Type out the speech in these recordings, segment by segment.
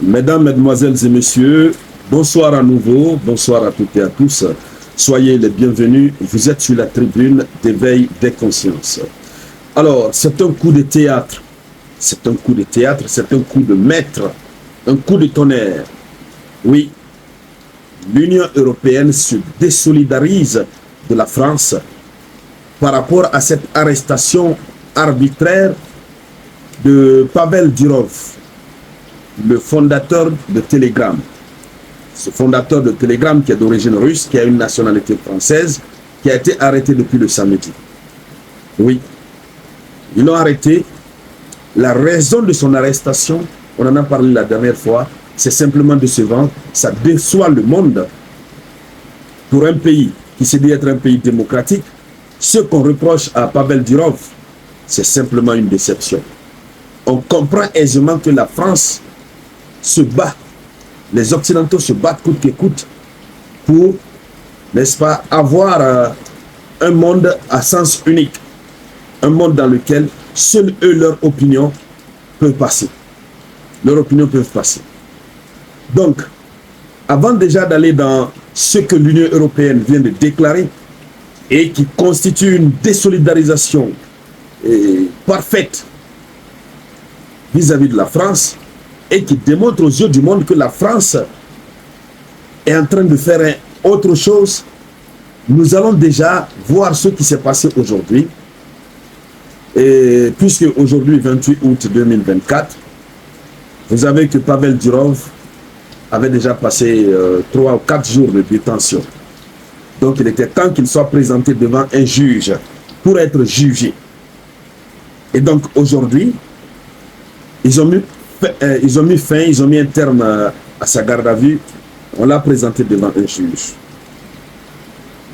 Mesdames, Mesdemoiselles et Messieurs, bonsoir à nouveau, bonsoir à toutes et à tous. Soyez les bienvenus, vous êtes sur la tribune d'éveil des consciences. Alors, c'est un coup de théâtre, c'est un coup de théâtre, c'est un coup de maître, un coup de tonnerre. Oui, l'Union européenne se désolidarise de la France par rapport à cette arrestation arbitraire de Pavel Durov, le fondateur de Telegram. Ce fondateur de Telegram qui est d'origine russe, qui a une nationalité française, qui a été arrêté depuis le samedi. Oui, ils l'ont arrêté. La raison de son arrestation, on en a parlé la dernière fois, c'est simplement de se vendre. Ça déçoit le monde. Pour un pays qui se dit être un pays démocratique, ce qu'on reproche à Pavel Durov, c'est simplement une déception. On comprend aisément que la France se bat, les Occidentaux se battent coûte que coûte pour, n'est-ce pas, avoir un monde à sens unique, un monde dans lequel seuls eux, leur opinion peut passer. Leur opinion peut passer. Donc, avant déjà d'aller dans ce que l'Union européenne vient de déclarer et qui constitue une désolidarisation parfaite vis-à-vis de la France, et qui démontre aux yeux du monde que la France est en train de faire autre chose, nous allons déjà voir ce qui s'est passé aujourd'hui. Et puisque aujourd'hui, 28 août 2024, vous savez que Pavel Durov avait déjà passé 3 ou 4 jours de détention. Donc il était temps qu'il soit présenté devant un juge pour être jugé. Et donc aujourd'hui, ils ont mis fin, ils ont mis un terme à sa garde à vue. On l'a présenté devant un juge.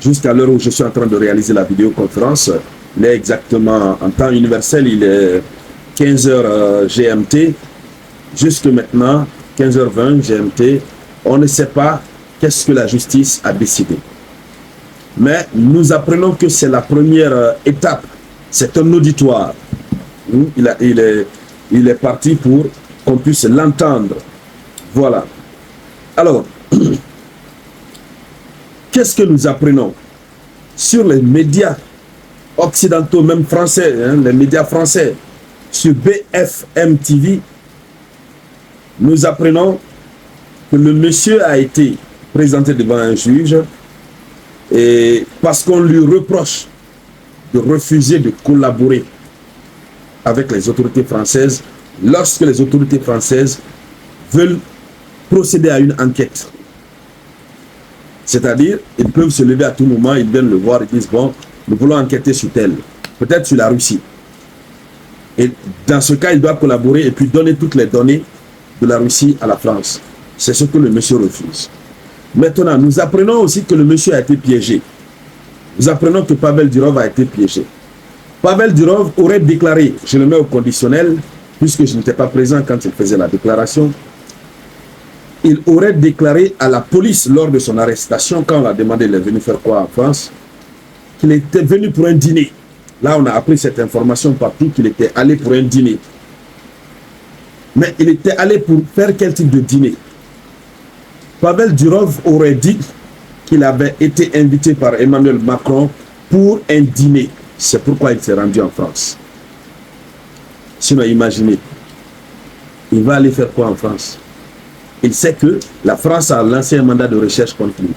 Jusqu'à l'heure où je suis en train de réaliser la vidéoconférence, il est exactement en temps universel, il est 15h GMT. Jusque maintenant, 15h20 GMT, on ne sait pas qu'est-ce que la justice a décidé. Mais nous apprenons que c'est la première étape. C'est un auditoire. Il est parti pour qu'on puisse l'entendre. Voilà. Alors, qu'est-ce que nous apprenons? Sur les médias occidentaux, même français, les médias français, sur BFM TV, nous apprenons que le monsieur a été présenté devant un juge et parce qu'on lui reproche de refuser de collaborer avec les autorités françaises lorsque les autorités françaises veulent procéder à une enquête. C'est-à-dire, ils peuvent se lever à tout moment, ils viennent le voir et disent, bon, nous voulons enquêter sur tel, peut-être sur la Russie. Et dans ce cas, il doit collaborer et puis donner toutes les données de la Russie à la France. C'est ce que le monsieur refuse. Maintenant, nous apprenons aussi que le monsieur a été piégé. Nous apprenons que Pavel Durov a été piégé. Pavel Durov aurait déclaré, je le mets au conditionnel, puisque je n'étais pas présent quand il faisait la déclaration, il aurait déclaré à la police lors de son arrestation, quand on l'a demandé, il est venu faire quoi en France, qu'il était venu pour un dîner. Là, on a appris cette information partout, qu'il était allé pour un dîner. Mais il était allé pour faire quel type de dîner? Pavel Durov aurait dit qu'il avait été invité par Emmanuel Macron pour un dîner. C'est pourquoi il s'est rendu en France. Sinon, imaginez, il va aller faire quoi en France? Il sait que la France a lancé un mandat de recherche contre lui.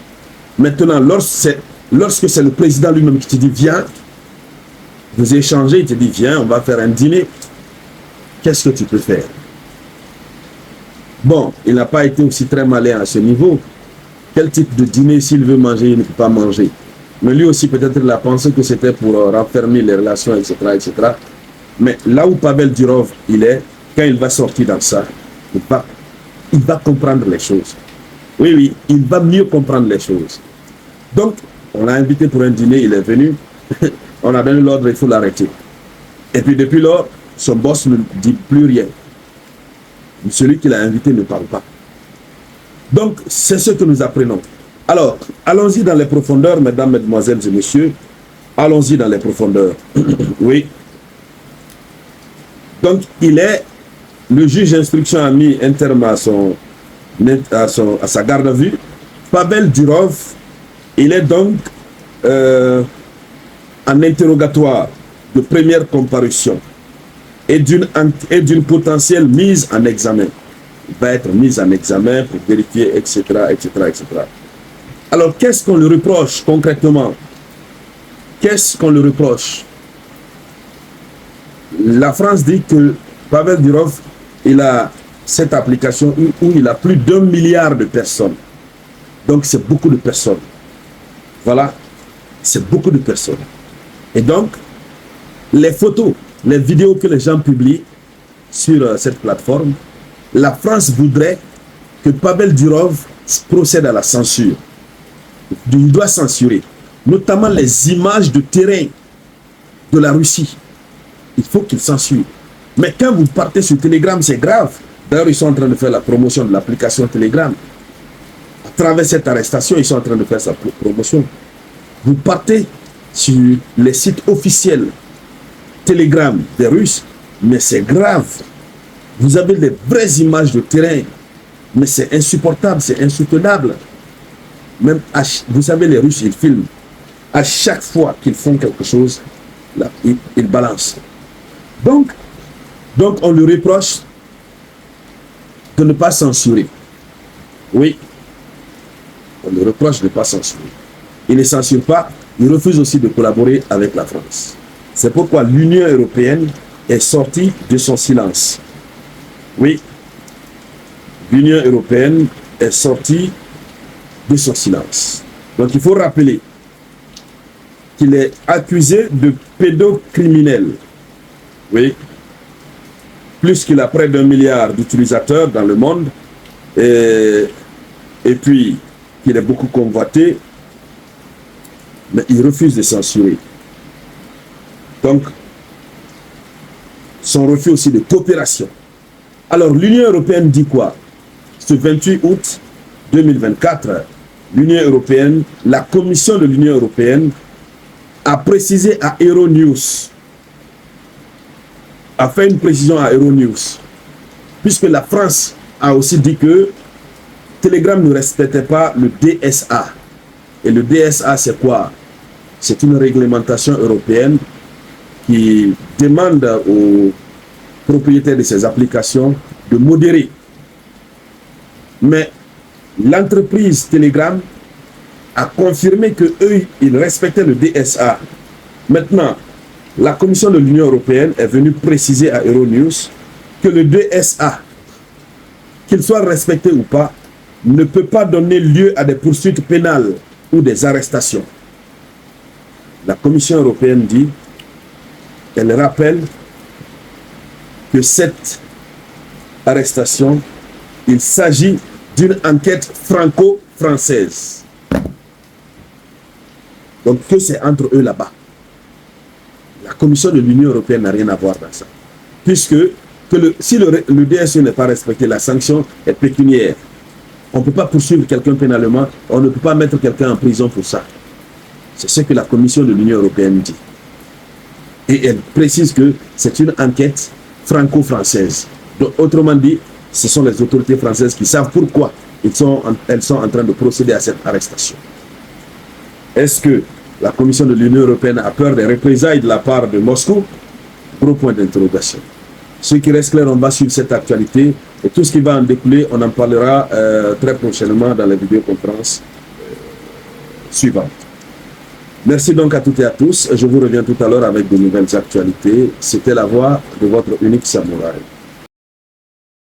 Maintenant, lorsque c'est le président lui-même qui te dit, viens, vous échangez, il te dit, viens, on va faire un dîner, qu'est-ce que tu peux faire? Bon, il n'a pas été aussi très malin à ce niveau. Quel type de dîner, s'il veut manger, il ne peut pas manger. Mais lui aussi, peut-être, il a pensé que c'était pour raffermir les relations, etc., etc. Mais là où Pavel Durov, il est, quand il va sortir dans ça, il va comprendre les choses. Oui, oui, il va mieux comprendre les choses. Donc, on l'a invité pour un dîner, il est venu. On a donné l'ordre, il faut l'arrêter. Et puis, depuis lors, son boss ne dit plus rien. Celui qui l'a invité ne parle pas. Donc, c'est ce que nous apprenons. Alors, allons-y dans les profondeurs, mesdames, mesdemoiselles et messieurs. Allons-y dans les profondeurs. Oui. Donc, il est le juge d'instruction a mis un terme à sa garde à vue. Pavel Durov, il est donc en interrogatoire de première comparution et d'une potentielle mise en examen. Il va être mis en examen pour vérifier, etc., etc., etc. Alors, qu'est-ce qu'on lui reproche concrètement? Qu'est-ce qu'on lui reproche? La France dit que Pavel Durov, il a cette application où il a plus d'1 milliard de personnes. Donc, c'est beaucoup de personnes. Voilà, c'est beaucoup de personnes. Et donc, les photos, les vidéos que les gens publient sur cette plateforme, la France voudrait que Pavel Durov procède à la censure. Il doit censurer, notamment les images de terrain de la Russie. Il faut qu'il censure. Mais quand vous partez sur Telegram, c'est grave. D'ailleurs, ils sont en train de faire la promotion de l'application Telegram. À travers cette arrestation, ils sont en train de faire sa promotion. Vous partez sur les sites officiels Telegram des Russes, mais c'est grave. Vous avez les vraies images de terrain, mais c'est insupportable, c'est insoutenable. Même vous savez, les Russes, ils filment. À chaque fois qu'ils font quelque chose, là, ils balancent. Donc, on lui reproche de ne pas censurer. Oui, on lui reproche de ne pas censurer. Il ne censure pas, il refuse aussi de collaborer avec la France. C'est pourquoi l'Union européenne est sortie de son silence. Oui, l'Union européenne est sortie de son silence. Donc il faut rappeler qu'il est accusé de pédocriminel. Oui, plus qu'il a près d'1 milliard d'utilisateurs dans le monde, et puis qu'il est beaucoup convoité, mais il refuse de censurer. Donc, son refus aussi de coopération. Alors, l'Union européenne dit quoi? Ce 28 août 2024, l'Union européenne, la Commission de l'Union européenne a précisé à Euronews, a fait une précision à Euronews, puisque la France a aussi dit que Telegram ne respectait pas le DSA. Et le DSA, c'est quoi? C'est une réglementation européenne qui demande aux propriétaires de ces applications de modérer. Mais l'entreprise Telegram a confirmé qu'eux, ils respectaient le DSA. Maintenant, la Commission de l'Union européenne est venue préciser à Euronews que le DSA, qu'il soit respecté ou pas, ne peut pas donner lieu à des poursuites pénales ou des arrestations. La Commission européenne dit, elle rappelle que cette arrestation, il s'agit d'une enquête franco-française. Donc que c'est entre eux là-bas. La Commission de l'Union européenne n'a rien à voir dans ça. Puisque si le DSE n'est pas respecté, la sanction est pécuniaire. On ne peut pas poursuivre quelqu'un pénalement, on ne peut pas mettre quelqu'un en prison pour ça. C'est ce que la Commission de l'Union européenne dit. Et elle précise que c'est une enquête franco-française. Donc, autrement dit, ce sont les autorités françaises qui savent pourquoi elles sont en train de procéder à cette arrestation. Est-ce que la Commission de l'Union européenne a peur des représailles de la part de Moscou? Gros point d'interrogation. Ce qui reste clair, on va suivre cette actualité et tout ce qui va en découler, on en parlera très prochainement dans les vidéoconférences suivantes. Merci donc à toutes et à tous. Je vous reviens tout à l'heure avec de nouvelles actualités. C'était la voix de votre unique samouraï.